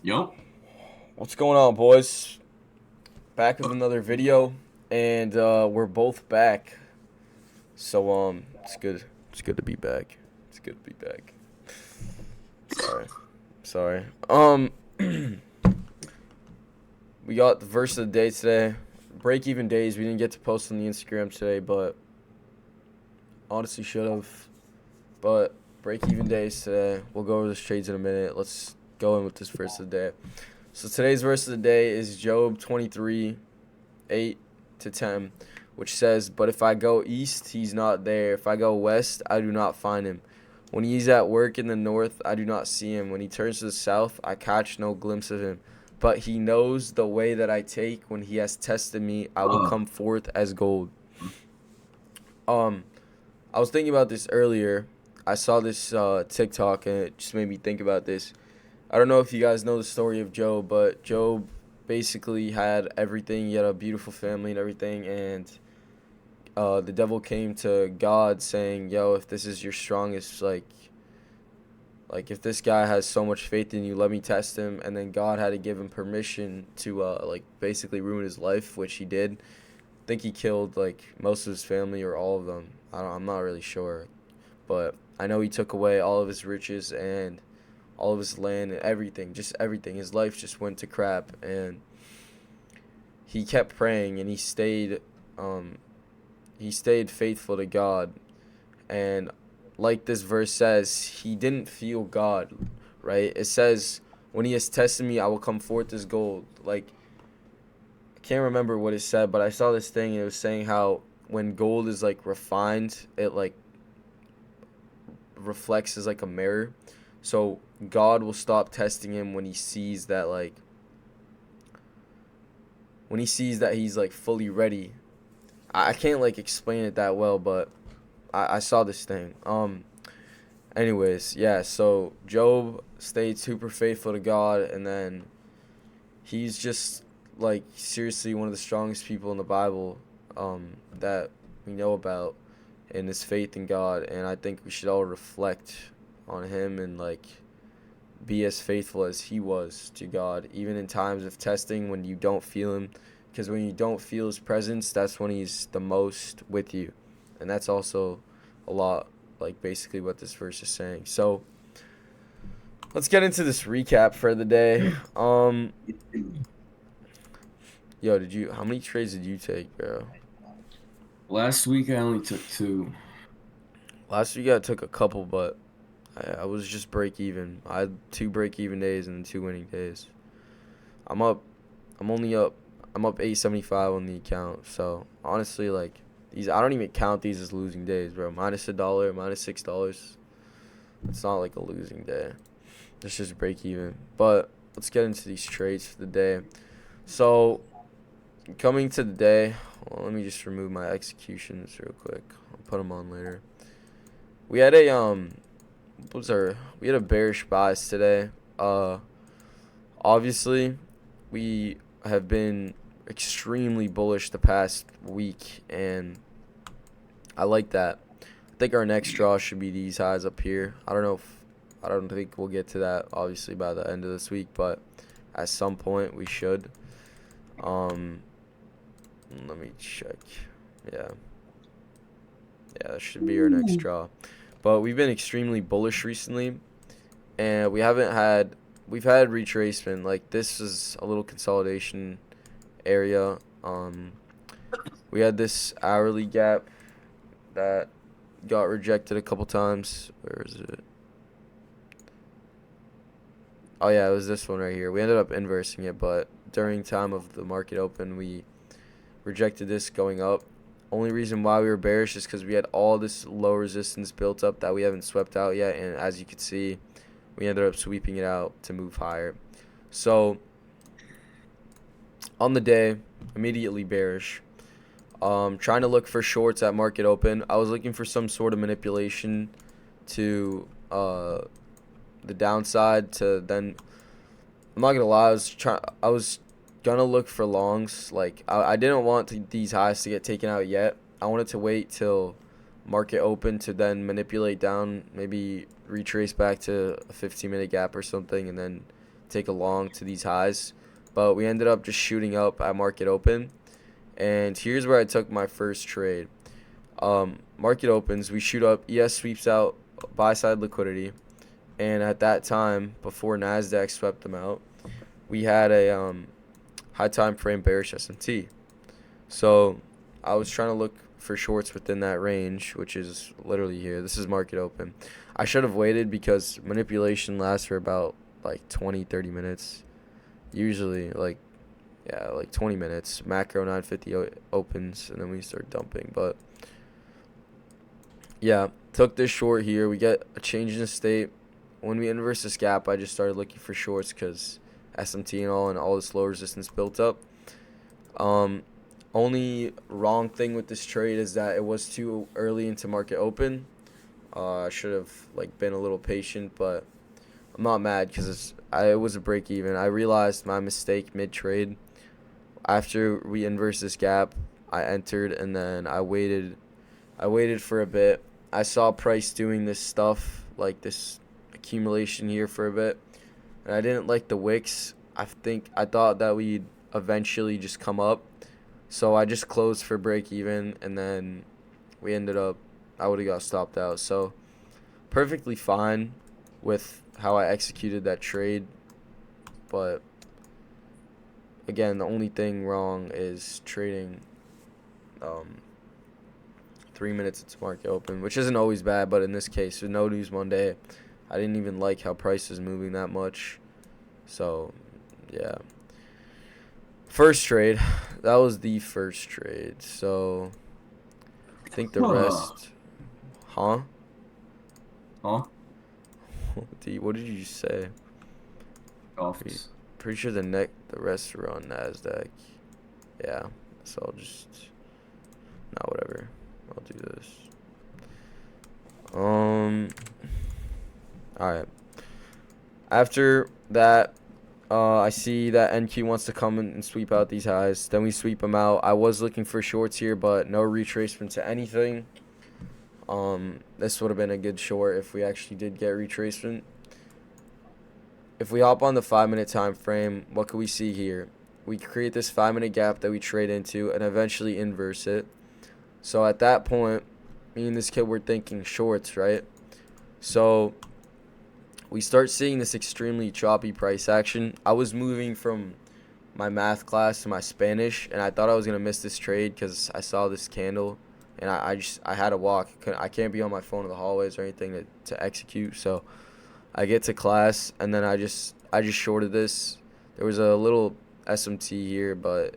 Yup. What's going on, boys? Back with another video, and we're both back. So it's good. It's good to be back. It's good to be back. Sorry. We got the verse of the day today. Break even days. We didn't get to post on the Instagram today, but honestly should have. But break even days today. We'll go over the trades in a minute. Let's go in with this verse of the day. So today's verse of the day is Job 23, 8 to 10, which says, "But if I go east, he's not there. If I go west, I do not find him. When he's at work in the north, I do not see him. When he turns to the south, I catch no glimpse of him. But he knows the way that I take. When he has tested me, I will come forth as gold." Um, I was thinking about this earlier. I saw this TikTok, and it just made me think about this. I don't know if you guys know the story of Job, but Job basically had everything. He had a beautiful family and everything, and the devil came to God saying, "Yo, if this is your strongest, like if this guy has so much faith in you, let me test him." And then God had to give him permission to like basically ruin his life, which he did. I think he killed like most of his family or all of them. I'm not really sure, but I know he took away all of his riches and all of his land and everything, just everything. His life just went to crap, and he kept praying, and he stayed faithful to God. And like this verse says, he didn't feel God, right? It says, "When he has tested me, I will come forth as gold." Like, I can't remember what it said, but I saw this thing, and it was saying how when gold is like refined, it like reflects as like a mirror. So God will stop testing him when he sees that he's like fully ready. I can't like explain it that well, but I saw this thing. Anyways, yeah, so Job stayed super faithful to God, and then he's just like seriously one of the strongest people in the Bible that we know about in his faith in God, and I think we should all reflect on him and like be as faithful as he was to God, even in times of testing when you don't feel him, because when you don't feel his presence, that's when he's the most with you, and that's also a lot like basically what this verse is saying. So let's get into this recap for the day. Yo, how many trades did you take, bro? Last week I only took two. Last week I took a couple, but I was just break even. I had 2 break even days and 2 winning days. I'm up. I'm only up. I'm up 875 on the account. So honestly, like these, I don't even count these as losing days, bro. Minus $1, minus $6. It's not like a losing day. It's just break even. But let's get into these trades for the day. So coming to the day, well, let me just remove my executions real quick. I'll put them on later. We had we had a bearish bias today. Obviously, we have been extremely bullish the past week, and I like that. I think our next draw should be these highs up here. I don't think we'll get to that obviously by the end of this week, but at some point we should. Um, Let me check. Yeah, that should be our next draw. But we've been extremely bullish recently, and we've had retracement. Like this is a little consolidation area. We had this hourly gap that got rejected a couple times. Where is it? Oh yeah, it was this one right here. We ended up inversing it, but during time of the market open, we rejected this going up. Only reason why we were bearish is because we had all this low resistance built up that we haven't swept out yet, and as you can see, we ended up sweeping it out to move higher. So on the day, immediately bearish. Trying to look for shorts at market open. I was looking for some sort of manipulation to the downside to then. I'm not gonna lie. I was gonna look for longs. Like I didn't want these highs to get taken out yet. I wanted to wait till market open to then manipulate down, maybe retrace back to a 15-minute gap or something, and then take a long to these highs, but we ended up just shooting up at market open. And here's where I took my first trade. Market opens, we shoot up, ES sweeps out buy side liquidity, and at that time, before Nasdaq swept them out, we had a high time frame bearish S&T. So I was trying to look for shorts within that range, which is literally here. This is market open. I should have waited because manipulation lasts for about like 20-30 minutes. Usually like 20 minutes. Macro 950 opens and then we start dumping. But yeah, took this short here. We get a change in the state. When we inverse this gap, I just started looking for shorts because SMT and all this low resistance built up. Only wrong thing with this trade is that it was too early into market open. I should have been a little patient, but I'm not mad because it was a break even. I realized my mistake mid trade. After we inverse this gap, I entered and then I waited for a bit. I saw price doing this stuff, like this accumulation here for a bit, and I didn't like the wicks. I thought that we'd eventually just come up, so I just closed for break even, and then we ended up, I would have got stopped out. So perfectly fine with how I executed that trade, but again, the only thing wrong is trading 3 minutes into market open, which isn't always bad, but in this case, with no news Monday, I didn't even like how price is moving that much. So yeah, first trade, that was the first trade. So I think the rest, huh? Huh? What did you say? Office. Pretty sure the rest were on Nasdaq. Yeah, so I'll just, nah, whatever. I'll do this. All right. After that, I see that NQ wants to come in and sweep out these highs. Then we sweep them out. I was looking for shorts here, but no retracement to anything. This would have been a good short if we actually did get retracement. If we hop on the 5-minute time frame, what can we see here? We create this 5-minute gap that we trade into and eventually inverse it. So at that point, me and this kid were thinking shorts, right? So we start seeing this extremely choppy price action. I was moving from my math class to my Spanish, and I thought I was going to miss this trade because I saw this candle, and I had to walk. I can't be on my phone in the hallways or anything to execute. So I get to class, and then I just shorted this. There was a little SMT here, but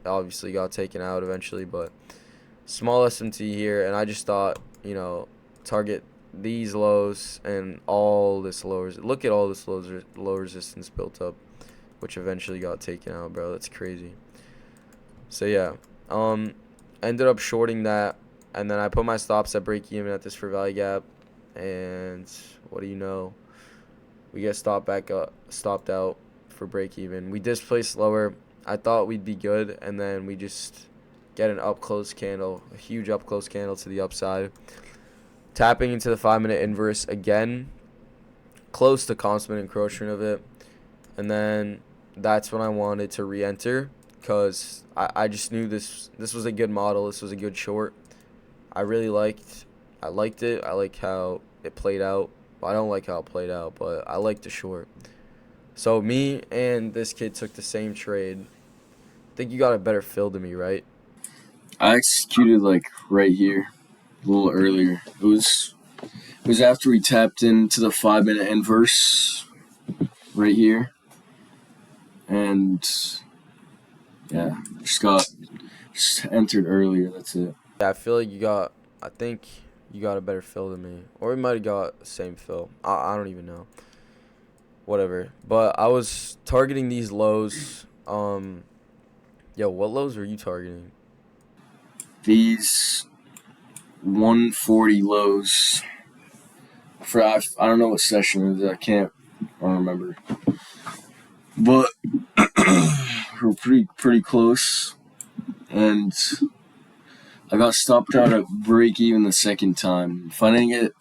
obviously got taken out eventually. But small SMT here, and I just thought, target these lows and all this lows. Look at all this low resistance built up, which eventually got taken out, bro. That's crazy. So yeah, ended up shorting that, and then I put my stops at break even at this for value gap, and what do you know? We get stopped out for break even. We displaced lower. I thought we'd be good, and then we just get an up close candle, a huge up close candle to the upside. Tapping into the 5-minute inverse again, close to constant encroachment of it, and then that's when I wanted to re-enter because I just knew this was a good model. This was a good short. I liked it. I like how it played out. Well, I don't like how it played out, but I liked the short. So me and this kid took the same trade. I think you got a better fill than me, right? I executed right here, a little earlier. It was after we tapped into the 5-minute inverse right here, and yeah, just entered earlier. That's it. Yeah, I think you got a better fill than me, or we might have got the same fill. I don't even know. Whatever. But I was targeting these lows. Yo, what lows were you targeting? These 140 lows. I don't know what session it is. I don't remember. But we're pretty close, and I got stopped out at break even the second time. If it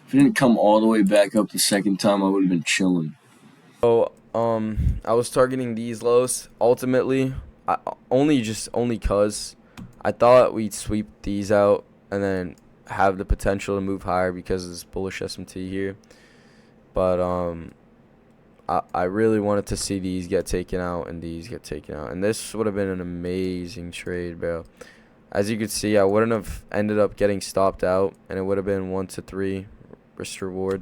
didn't come all the way back up the second time, I would have been chilling. So I was targeting these lows. Ultimately, I only cause I thought we'd sweep these out and then have the potential to move higher because of this bullish SMT here. But I really wanted to see these get taken out and these get taken out. And this would have been an amazing trade, bro. As you could see, I wouldn't have ended up getting stopped out, and it would have been 1 to 3 risk reward.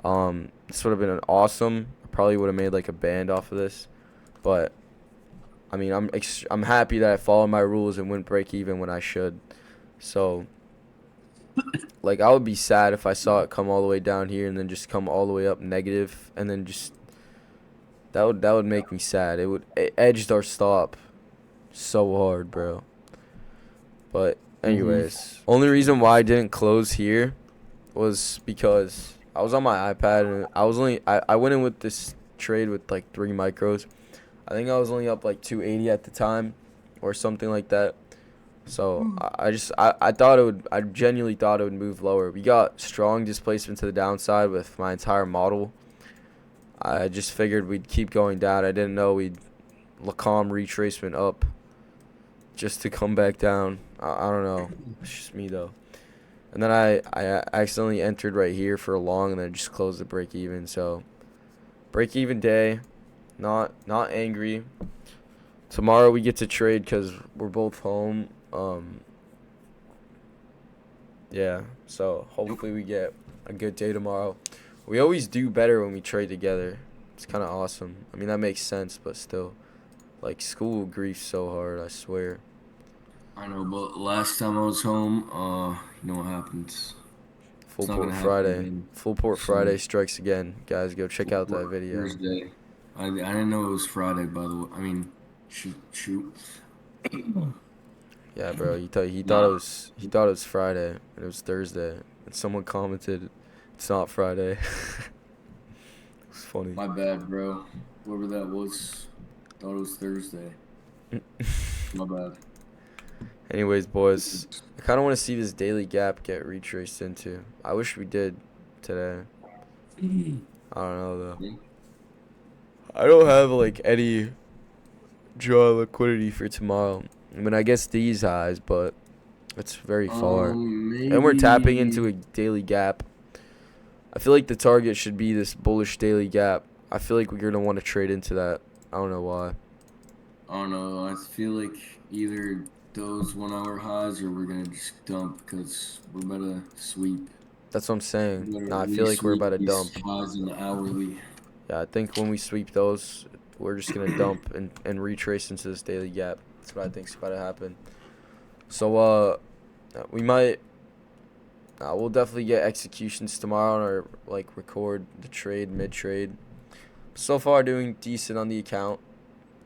This would have been an awesome. I probably would have made like a band off of this, but I mean, I'm happy that I followed my rules and wouldn't break even when I should. So, like, I would be sad if I saw it come all the way down here and then just come all the way up negative, and then just that would make me sad. It edged our stop so hard, bro. But anyways, only reason why I didn't close here was because I was on my iPad and I went in with this trade with like 3 micros. I think I was only up like 280 at the time or something like that. So I thought I genuinely thought it would move lower. We got strong displacement to the downside with my entire model. I just figured we'd keep going down. I didn't know we'd calm retracement up just to come back down. I don't know. It's just me though. And then I accidentally entered right here for a long and then just closed the break even. So break even day, not angry. Tomorrow we get to trade because we're both home. Yeah. So hopefully we get a good day tomorrow. We always do better when we trade together. It's kind of awesome. I mean that makes sense, but still, like school griefs so hard. I swear. I know, but last time I was home, you know what happens. Full It's not Port gonna happen Friday. again. Full Port So, Friday strikes again. Guys, go check out that video. Thursday. I didn't know it was Friday, by the way. I mean, shoot. Yeah, bro. He thought it Nah, was Friday and it was Thursday. And someone commented, "It's not Friday." It's funny. my bad, bro. Whoever that was, thought it was Thursday. My bad. Anyways, boys, I kind of want to see this daily gap get retraced into. I wish we did today. I don't know though. I don't have like any draw liquidity for tomorrow. I mean, I guess these highs, but it's very far. And we're tapping into a daily gap. I feel like the target should be this bullish daily gap. I feel like we're going to want to trade into that. I don't know why. I don't know. I feel like either those 1 hour highs or we're gonna just dump because we're about to sweep. That's what I'm saying. We're Nah, I gonna feel like we're re-sweep about to these dump. highs in the hourly. Yeah, I think when we sweep those, we're just going to dump and retrace into this daily gap. That's what I think's about to happen. So, we might... we'll definitely get executions tomorrow or, like, record the trade, mid-trade. So far, doing decent on the account.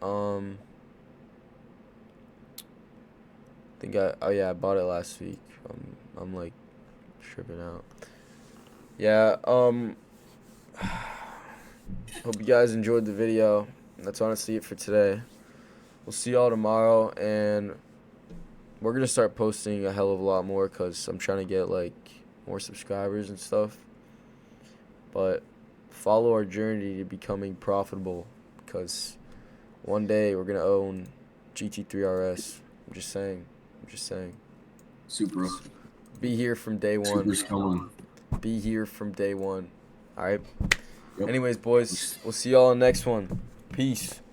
I bought it last week. I'm like tripping out. Yeah. Hope you guys enjoyed the video. That's honestly it for today. We'll see y'all tomorrow, and we're gonna start posting a hell of a lot more because I'm trying to get like more subscribers and stuff. But follow our journey to becoming profitable, because one day we're gonna own GT3 RS. I'm just saying. Super. Be here from day one. Super's coming. Be here from day one. All right. Yep. Anyways, boys, we'll see y'all on the next one. Peace.